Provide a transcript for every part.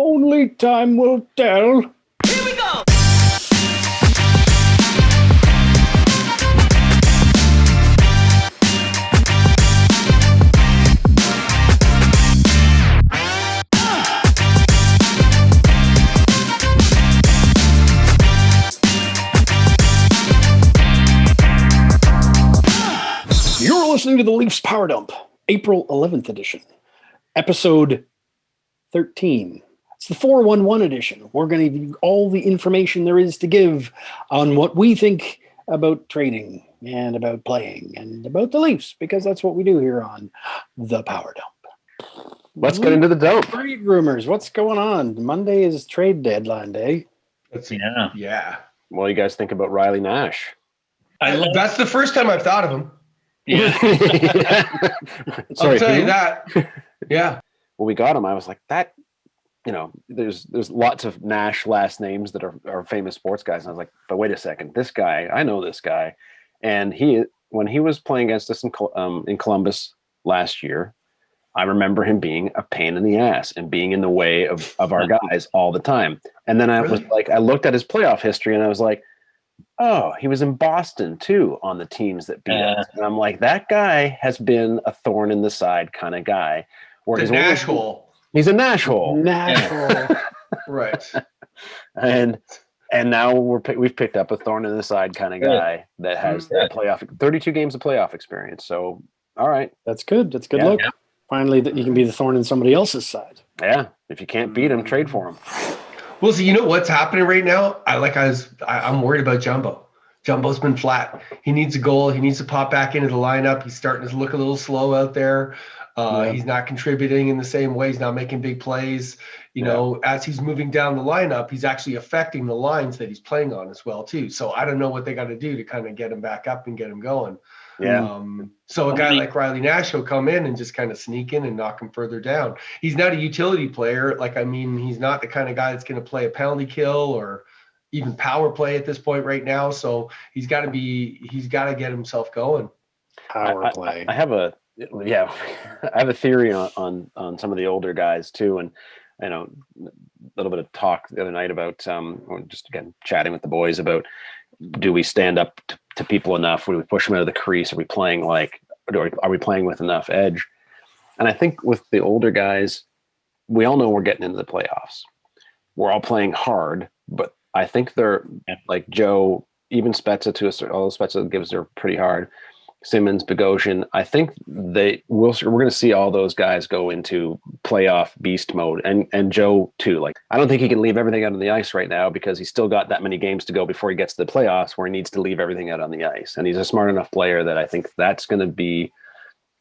Only time will tell. Here we go! You're listening to the Leafs Power Dump, April 11th edition, episode 13. It's the 411 edition. We're going to give you all the information there is to give on what we think about trading and about playing and about the Leafs, because that's what we do here on the Power Dump. Let's get into the dump. Trade rumors. What's going on? Monday is trade deadline day. Yeah. What do you guys think about Riley Nash? That's the first time I've thought of him. Yeah. I'll tell you that. Yeah. When we got him, I was like, that, there's lots of Nash last names that are famous sports guys. And I was like, but wait a second, this guy, I know this guy. And when he was playing against us in Columbus last year, I remember him being a pain in the ass and being in the way of our guys all the time. And then I looked at his playoff history and I was like, oh, he was in Boston too on the teams that beat us. And I'm like, that guy has been a thorn in the side kind of guy. He's a Nash hole. He's a Nash hole. Right. And now we've picked up a thorn in the side kind of guy that has that playoff 32 games of playoff experience. So, all right. That's good. That's good look. Yeah. Finally, that you can be the thorn in somebody else's side. Yeah. If you can't beat him, trade for him. Well, so you know what's happening right now? I'm worried about Jumbo. Jumbo's been flat. He needs a goal. He needs to pop back into the lineup. He's starting to look a little slow out there. He's not contributing in the same way. He's not making big plays. As he's moving down the lineup, he's actually affecting the lines that he's playing on as well too. So I don't know what they got to do to kind of get him back up and get him going. Yeah. So a guy like Riley Nash will come in and just kind of sneak in and knock him further down. He's not a utility player. He's not the kind of guy that's going to play a penalty kill or even power play at this point right now. So he's got to get himself going. Power play. I have a theory on some of the older guys too. And, a little bit of talk the other night about, just again, chatting with the boys about, do we stand up to people enough? Do we push them out of the crease? Are we playing are we playing with enough edge? And I think with the older guys, we all know we're getting into the playoffs. We're all playing hard, but I think they're like Joe, even Spezza although Spezza gives her pretty hard. Simmons, Bogosian, I think we're going to see all those guys go into playoff beast mode, and Joe too. Like, I don't think he can leave everything out on the ice right now because he's still got that many games to go before he gets to the playoffs where he needs to leave everything out on the ice. And he's a smart enough player that I think that's going to be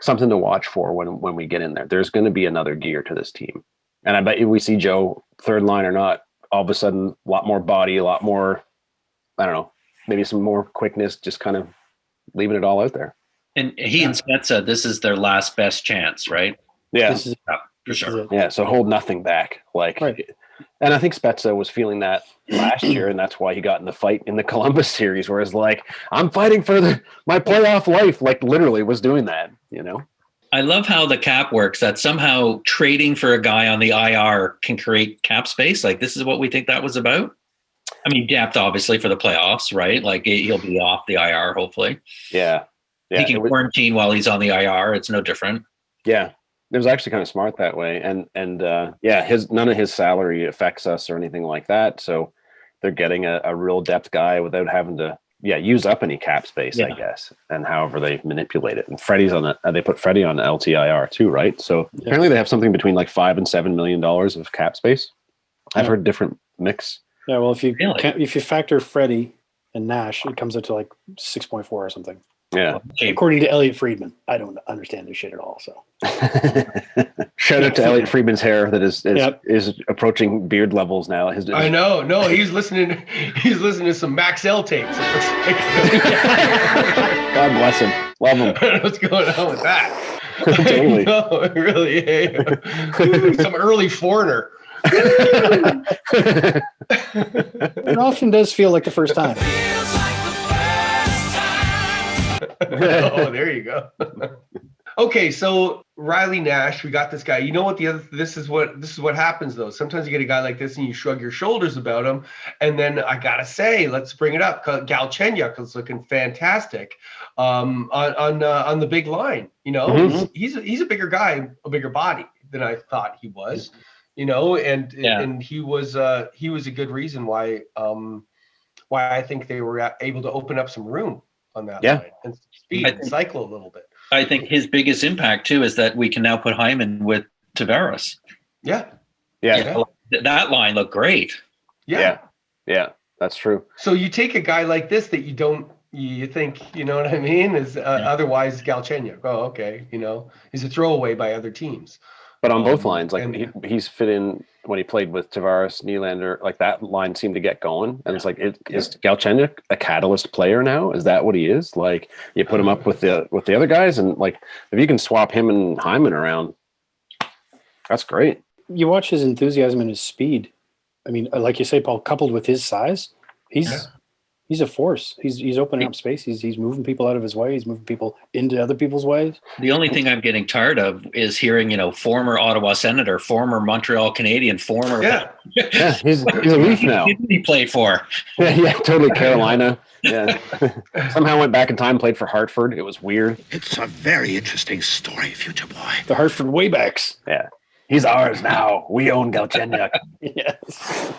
something to watch for when we get in there. There's going to be another gear to this team. And I bet you we see Joe, third line or not, all of a sudden a lot more body, a lot more, I don't know, maybe some more quickness, just kind of leaving it all out there. And he and Spezza, this is their last best chance, right? Yeah, for sure. Yeah, so hold nothing back. And I think Spezza was feeling that last year, and that's why he got in the fight in the Columbus series, where it's like, I'm fighting for my playoff life, like literally was doing that, I love how the cap works, that somehow trading for a guy on the IR can create cap space. Like, this is what we think that was about. I mean, depth, obviously, for the playoffs, right? Like, he'll be off the IR, hopefully. Yeah. He can quarantine while he's on the IR. It's no different. Yeah. It was actually kind of smart that way. And none of his salary affects us or anything like that. So they're getting a real depth guy without having to, use up any cap space, I guess, and however they manipulate it. And Freddie's on they put Freddie on the LTIR too, right? So apparently they have something between like $5 and $7 million of cap space. I've heard different mix. Yeah, well, if you factor Freddie and Nash, it comes out to like 6.4 or something. Yeah. According to Elliot Friedman. I don't understand this shit at all. So shout out to Elliot Friedman's hair that is approaching beard levels now. I know. No, he's listening to some Max L tapes. God bless him. Love him. I don't know what's going on with that. Totally. No, really. Hey. Some early Foreigner. It often does feel like the first time. Oh, there you go. Okay, so Riley Nash, we got this guy. You know what? This is what happens though. Sometimes you get a guy like this and you shrug your shoulders about him. And then I gotta say, let's bring it up. Galchenyuk is looking fantastic on the big line. You know, Mhm. he's a bigger guy, a bigger body than I thought he was. You know, and he was a good reason why I think they were able to open up some room on that line and speed and cycle a little bit. I think his biggest impact too is that we can now put Hyman with Tavares. Yeah. That line looked great. Yeah, that's true. So you take a guy like this that you think, you know what I mean, is otherwise Galchenyuk. Oh, okay, you know, he's a throwaway by other teams. But on both lines, like he's fit in when he played with Tavares, Nylander, like that line seemed to get going. And it's like, is Galchenyuk a catalyst player now? Is that what he is? Like you put him up with the other guys, and like if you can swap him and Hyman around, that's great. You watch his enthusiasm and his speed. I mean, like you say, Paul, coupled with his size, he's a force. He's opening up space. He's moving people out of his way. He's moving people into other people's ways. The only thing I'm getting tired of is hearing, former Ottawa Senator, former Montreal Canadian, former. Yeah, he's a Leaf now. Who did he play for? Yeah, totally. Carolina. Yeah. Somehow went back in time, played for Hartford. It was weird. It's a very interesting story, future boy. The Hartford Waybacks. Yeah. He's ours now. We own Galchenyuk. Yes.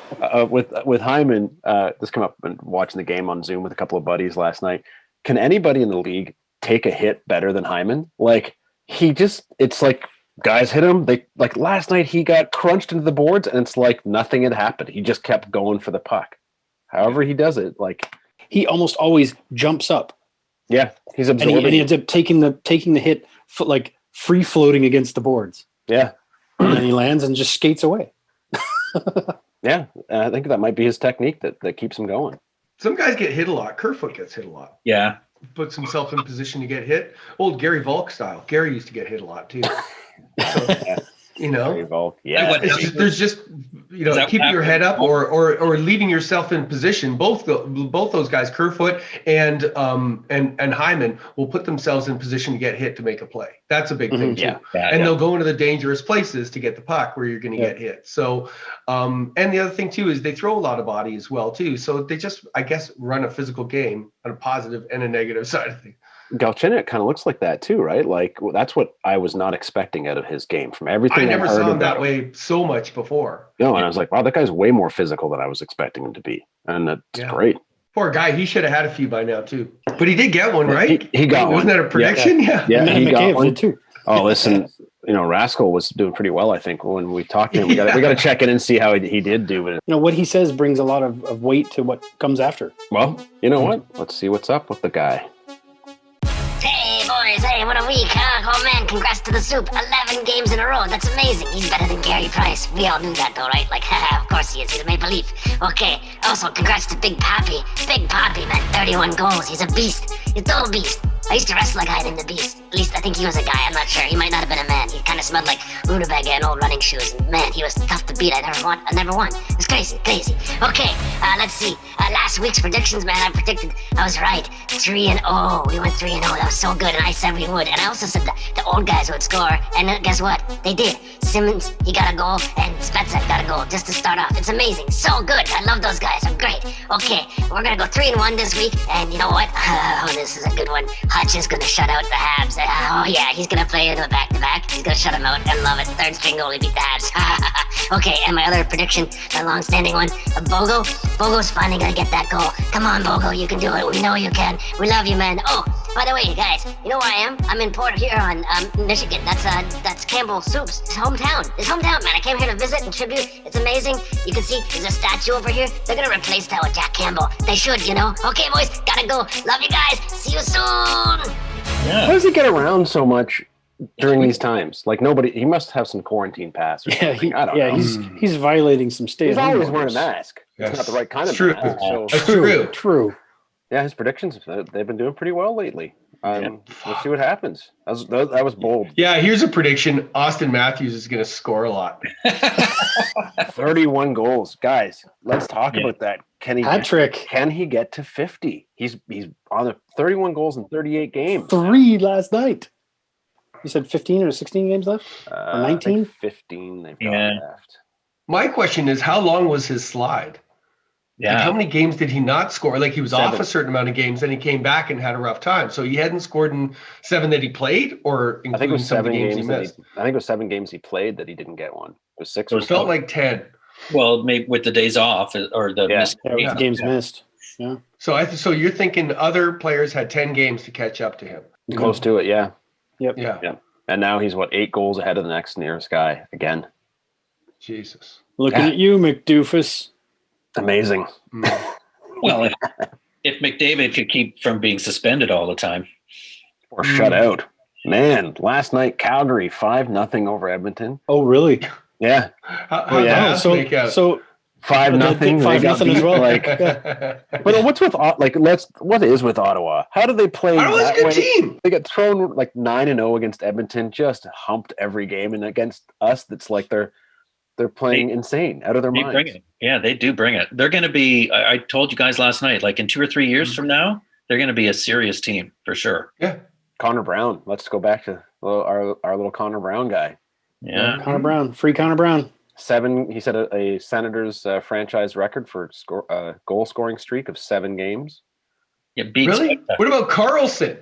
With Hyman, just come up and watching the game on Zoom with a couple of buddies last night. Can anybody in the league take a hit better than Hyman? Like it's like guys hit him. Like last night he got crunched into the boards and it's like nothing had happened. He just kept going for the puck. However he does it, like he almost always jumps up. Yeah, he's absorbing. And he ends up taking the hit, like free floating against the boards. Yeah. And then he lands and just skates away. Yeah, I think that might be his technique that keeps him going. Some guys get hit a lot. Kerfoot gets hit a lot. Yeah. Puts himself in position to get hit. Old Gary Volk style. Gary used to get hit a lot too. So, Gary Volk. Yeah. There's just keeping your head up or leaving yourself in position. Both those guys, Kerfoot and Hyman, will put themselves in position to get hit to make a play. That's a big thing too. They'll go into the dangerous places to get the puck where you're going to get hit. So, and the other thing too is they throw a lot of body as well too. So they just, I guess, run a physical game on a positive and a negative side of things. Galchenyuk kind of looks like that too, right? Like that's what I was not expecting out of his game from everything. I never saw him that way so much before. No, and I was like, wow, that guy's way more physical than I was expecting him to be, and that's great. Poor guy, he should have had a few by now too, but he did get one, right? He got one. Wasn't that a prediction? Yeah, he got one too. Oh, listen, Rascal was doing pretty well, I think, when we talked to him. We got to check in and see how he did do. What he says brings a lot of weight to what comes after. Well, you know what? Let's see what's up with the guy. Hey, boys, what a week, huh? Oh, man, congrats to the soup. 11 games in a row. That's amazing. He's better than Gary Price. We all knew that, though, right? Like, haha, of course he is. He's a Maple Leaf. Okay, also, congrats to Big Pappy. Big Pappy, man, 31 goals. He's a beast. He's a total beast. I used to wrestle a guy named the Beast. At least I think he was a guy. I'm not sure. He might not have been a man. He kind of smelled like rutabaga and old running shoes. And man, he was tough to beat. I never won. It was crazy. Okay, let's see. Last week's predictions, man, I was right. 3-0. We went 3-0. That was so good. And I said we would. And I also said the old guys would score. And guess what? They did. Simmons, he got a goal. And Spezza got a goal just to start off. It's amazing. So good. I love those guys. They're great. Okay, we're going to go 3-1 this week. And you know what? Oh, this is a good one. Hutch is going to shut out the Habs. Oh, yeah, he's going to play into a back-to-back. He's going to shut him out. I love it. Third string goalie beat the Habs. Okay, and my other prediction, the long-standing one, Bogo. Bogo's finally going to get that goal. Come on, Bogo, you can do it. We know you can. We love you, man. Oh, by the way, guys, you know where I am? I'm in Port Huron, Michigan. That's Campbell Soup's hometown. His hometown, man. I came here to visit and tribute. It's amazing. You can see there's a statue over here. They're going to replace that with Jack Campbell. They should, Okay, boys, gotta go. Love you guys. See you soon. Yeah. How does he get around so much during these times? Like he must have some quarantine pass. Or something. I don't know. He's violating some state. He's always wearing a mask. Yes. It's not the right kind of true. mask. So. True. Yeah, his predictions, they've been doing pretty well lately. We'll see what happens. That was bold. Yeah, here's a prediction. Austin Matthews is going to score a lot. 31 goals. Guys, let's talk about that. Can he get to 50? He's on 31 goals in 38 games. 3 last night. You said 15 or 16 games left? Or 19? 15 they've got Yeah. left. My question is, how long was his slide? Yeah. Like, how many games did he not score? Like, he was off 7. a certain amount of games, then he came back and had a rough time. So he hadn't scored in 7 that he played, or I think it including was some of the 7 games he games that missed? I think it was 7 games he played that he didn't get one. It was 6 It or was It felt so. like 10. Well, maybe with the days off or the Yeah. missed Yeah, with the games. games missed. Yeah. So you're thinking other players had 10 games to catch up to him. Close to it, yeah. Yeah. Yeah. And now he's 8 goals ahead of the next nearest guy again. Jesus. Looking Yeah. at you, McDoofus. Amazing. Mm. Well, if McDavid could keep from being suspended all the time. Or shut out. Man, last night Calgary 5-0 over Edmonton. Oh, really? Yeah. How yeah. did that make out? So 5-0. They did 5-0 as well. Like, but what's with what is with Ottawa? How do they play Ottawa's a that good way? team. They get thrown like 9-0 against Edmonton, just humped every game, and against us, that's like they're playing insane, out of their They minds. bring it. Yeah, they do bring it. They're going to be, I told you guys last night, like in 2 or 3 years from now, they're going to be a serious team for sure. Yeah. Connor Brown. Let's go back to our little Connor Brown guy. Yeah. Connor Brown, free Connor Brown. 7. He set a Senators franchise record for goal scoring streak of 7 games. Yeah, beats Really? What about Carlson?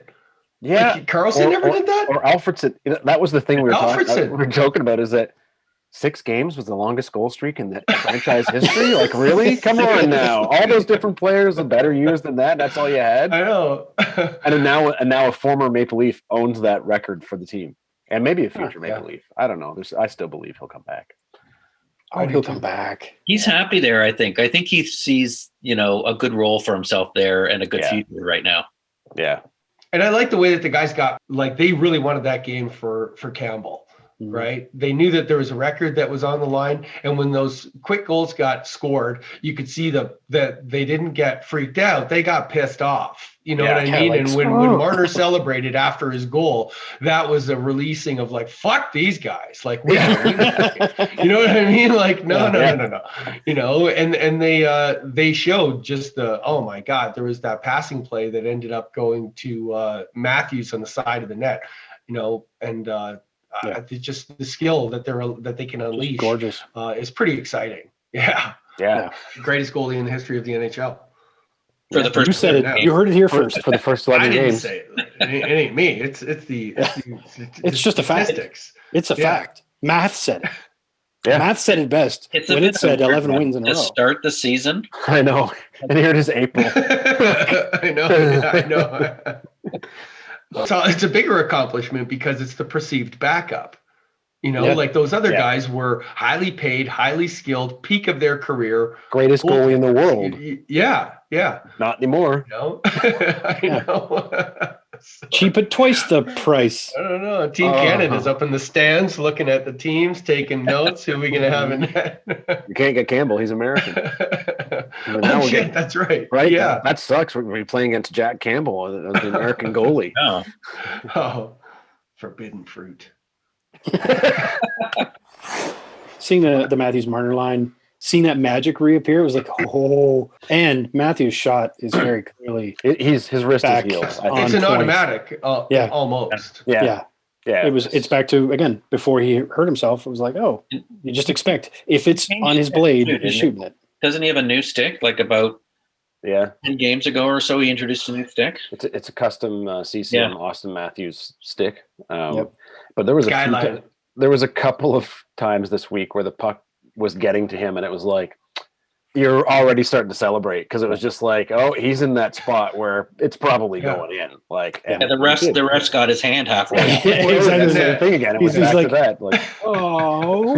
Yeah, Like, Carlson never did that? Or Alfredson. That was the thing we were Alfredson. we were joking about, is that 6 games was the longest goal streak in the franchise history. Like, really? Come on now. All those different players with better years than that. That's all you had. I know. And now a former Maple Leaf owns that record for the team, and maybe a future Maple Leaf. I don't know. I still believe he'll come back. Oh, he'll come back. He's happy there, I think. I think he sees, a good role for himself there and a good Yeah. future right now. Yeah, And I like the way that the guys got, like, they really wanted that game for Campbell, Mhm. right? They knew that there was a record that was on the line. And when those quick goals got scored, you could see that they didn't get freaked out. They got pissed off. You know Yeah, what I kinda mean? like, And when "Oh." Marner celebrated after his goal, that was a releasing of, like, fuck these guys. Like, we don't do that. You know what I mean? Like, no. And they showed just oh my God, there was that passing play that ended up going to Matthews on the side of the net, and just the skill that they can unleash Gorgeous. is pretty exciting. Yeah. yeah. Greatest goalie in the history of the NHL. For the first You said it. You heard it here first. For the first I 11 didn't games. say it. It ain't me. It's It's just a fact. statistics. It's a Yeah. fact. Math said it. Yeah. Math said it best It's a when bit it said of a 11 weird wins in a one row. to start the season. I know. And here it is, April. I know. So it's a bigger accomplishment because it's the perceived backup. Yeah. Like those other Yeah. guys were highly paid, highly skilled, peak of their career. Greatest goalie in the world. Yeah. Not anymore. I know. So, Cheap at twice the price. I don't know. Team Canada's up in the stands looking at the teams, taking notes. Who are we going to have in net? You can't get Campbell. He's American. Now Oh, we're shit, getting- that's right. Right? Yeah. That sucks. We're playing against Jack Campbell as the American goalie. Oh, Oh, forbidden fruit. Seeing the Matthews Marner line, seeing that magic reappear, it was like, oh. And Matthews' shot is very clearly, His wrist Back is healed. I think. on It's an point. automatic, Yeah. almost. yeah. Yeah. It's back to, again, before he hurt himself, it was like, oh, you just expect. If it's on his blade, he's shooting it. doesn't he have a new stick? Like about Yeah. 10 games ago or so, he introduced a new stick. It's a custom CCM Austin Matthews stick. Yep. But there was Skyline. there was a couple of times this week where the puck was getting to him, and it was like, you're already starting to celebrate, because it was just like, oh, he's in that spot where it's probably Yeah. going in. Like, Yeah, the ref's got his hand halfway. Yeah, Well, exactly. that's the thing again. It He's went back like- to that. Like, Oh.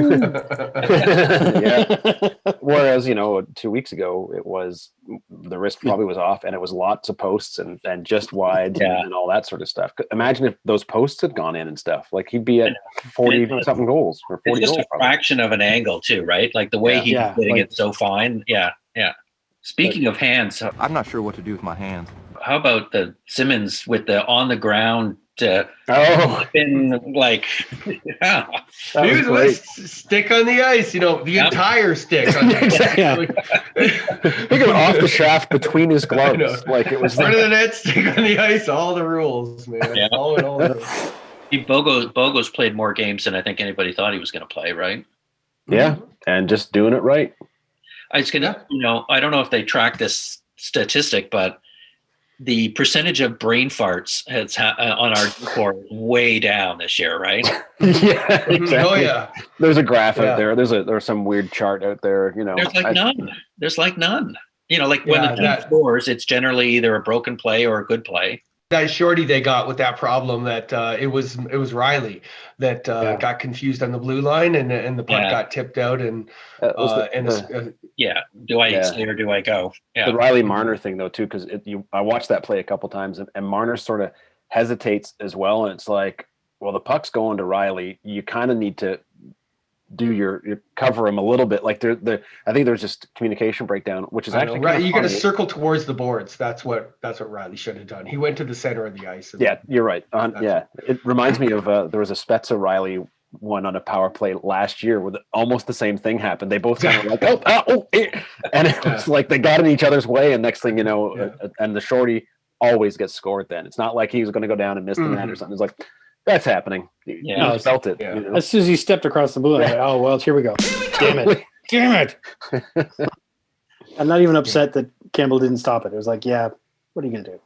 yeah. Whereas, 2 weeks ago, it was the wrist probably was off, and it was lots of posts and just wide Yeah. and all that sort of stuff. Imagine if those posts had gone in and stuff. Like, he'd be at 40 something goals or 40 It's just goals. a Probably. fraction of an angle too, right? Like the way he's Yeah, hitting like- it so fine. Yeah. Speaking of hands, I'm not sure what to do with my hands. how about the Simmons with the on the ground Oh, spin, like, yeah. that was Dude, great. let's stick on the ice, the Yep. entire stick on the ice. Yeah. Think of it off the shaft between his I know. gloves. Like, it was Front of the net, stick on the ice, all the rules, man. Yeah. All the rules. Bogo's played more games than I think anybody thought he was going to play, right? Yeah, and just doing it right. I was going to, I don't know if they track this statistic, but the percentage of brain farts on our board way down this year, right? Yeah, exactly. Oh yeah. There's a graph out there. There's some weird chart out there. There's like none. Like when the team scores, it's generally either a broken play or a good play. That shorty they got with that problem that it was Riley that got confused on the blue line and the puck got tipped out do I stay or do I go? Yeah. The Riley Marner thing though too, because I watched that play a couple times and Marner sort of hesitates as well, and it's like, well, the puck's going to Riley, you kind of need to do your cover him a little bit. Like I think there's just communication breakdown, which is actually right. You got to circle towards the boards. That's what Riley should have done. He went to the center of the ice. Yeah, you're right. It reminds me of there was a Spezza Riley one on a power play last year where almost the same thing happened. They both kind of like and it was like they got in each other's way, and next thing you know, and the shorty always gets scored. Then it's not like he was going to go down and miss the net or something. It's like, that's happening. Yeah, I felt it. Yeah. As soon as he stepped across the blue line, oh well, here we go. Damn it! I'm not even upset that Campbell didn't stop it. It was like, yeah, what are you gonna do?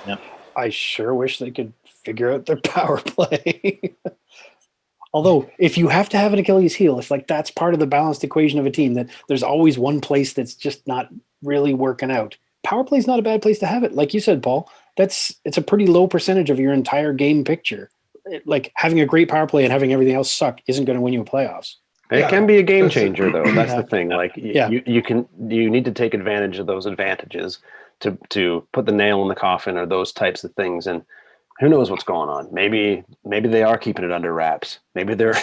Yeah. I sure wish they could figure out their power play. Although, if you have to have an Achilles heel, if like that's part of the balanced equation of a team, that there's always one place that's just not really working out. Power play is not a bad place to have it. Like you said, Paul, it's a pretty low percentage of your entire game picture. Like having a great power play and having everything else suck isn't going to win you a playoffs. It can be a game changer, though. That's the thing. Like you need to take advantage of those advantages to put the nail in the coffin or those types of things. And who knows what's going on? Maybe they are keeping it under wraps. Maybe they're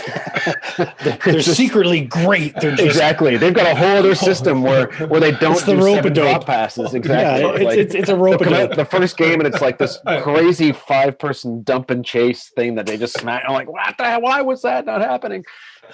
secretly great. They're just, exactly. They've got a whole other system where they don't do seven drop passes. Exactly. Yeah, it's a rope the first game, and it's like this crazy 5-person dump and chase thing that they just smack. I'm like, what the hell? Why was that not happening?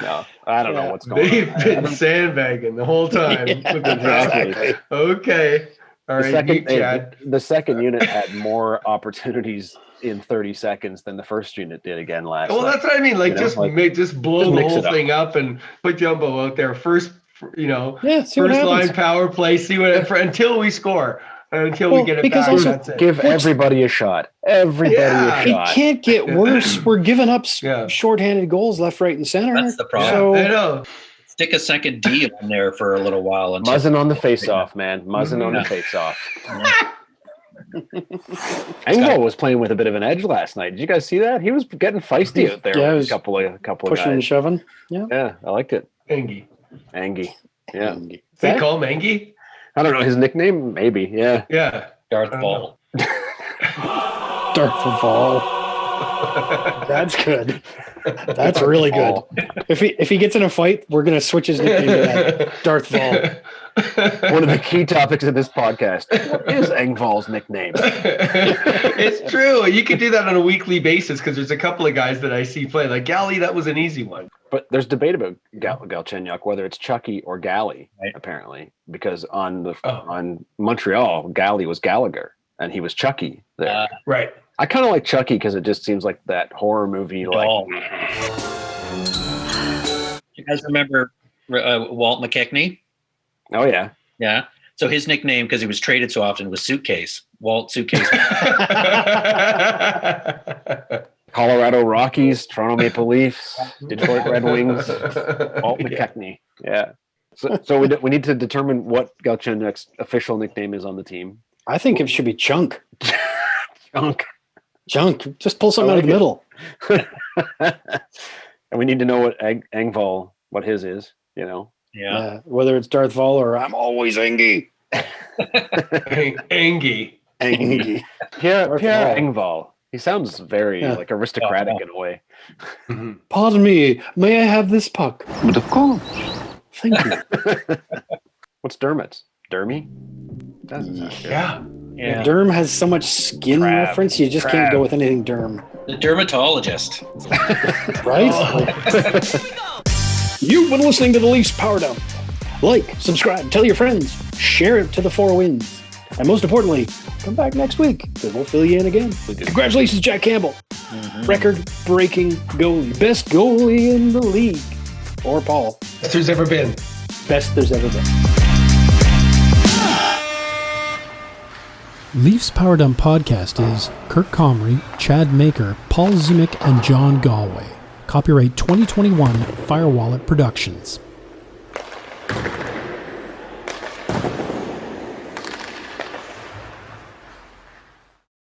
No, I don't know what's going on. They've been sandbagging the whole time. Exactly. Okay. All right, Chad. The second unit had more opportunities in 30 seconds than the first unit did again last night. That's what I mean. Just blow the whole thing up and put Jumbo out there first. First line power play. See what until we score. Until we get it back. Also, that's it. Give everybody a shot. Everybody a shot. It can't get worse. We're giving up shorthanded goals left, right, and center. That's the problem. So, I know. Stick a second D on there for a little while. Muzzin on the face-off, man. Muzzin on the face-off. Engvall was playing with a bit of an edge last night. Did you guys see that? He was getting feisty out there. Yeah, with a couple of pushing guys. and shoving. Yeah, I liked it. Angie. Yeah. They call him Angie? I don't know his nickname. Maybe. Yeah. Yeah. Darth Ball. Darth Ball. That's good. That's really good. If he gets in a fight, we're gonna switch his nickname to that. Darth Ball. One of the key topics of this podcast. What is Engvall's nickname? It's true. You can do that on a weekly basis because there's a couple of guys that I see play. Like Gally, that was an easy one. But there's debate about Galchenyuk, whether it's Chucky or Gally, apparently, because on Montreal, Gally was Gallagher and he was Chucky there. Right. I kind of like Chucky because it just seems like that horror movie. You guys remember Walt McKechnie? Oh yeah. Yeah. So his nickname, because he was traded so often, was Suitcase. Walt Suitcase. Colorado Rockies, Toronto Maple Leafs, Detroit Red Wings, Walt McKechnie. Yeah. So we need to determine what Galchenyuk's official nickname is on the team. I think it should be Chunk. Chunk. Just pull something out of the middle. And we need to know what Engvall, what his is, Yeah. Whether it's Darth Vaul or I'm always Angie. Angie. Pierre Engvall. He sounds very like aristocratic in a way. Pardon me, may I have this puck? But of course. Thank you. What's Dermot's? Dermy? Doesn't sound good. Yeah. Derm has so much skin reference, you just can't go with anything Derm. The dermatologist. Right? You've been listening to the Leafs Power Dump. Like, subscribe, tell your friends, share it to the four winds. And most importantly, come back next week because we'll fill you in again. Congratulations, Jack Campbell. Record-breaking goalie. Best goalie in the league. Or Paul. Best there's ever been. Best there's ever been. Leafs Power Dump Podcast is Kirk Comrie, Chad Maker, Paul Zimick, and John Galway. Copyright 2021 Firewallet Productions.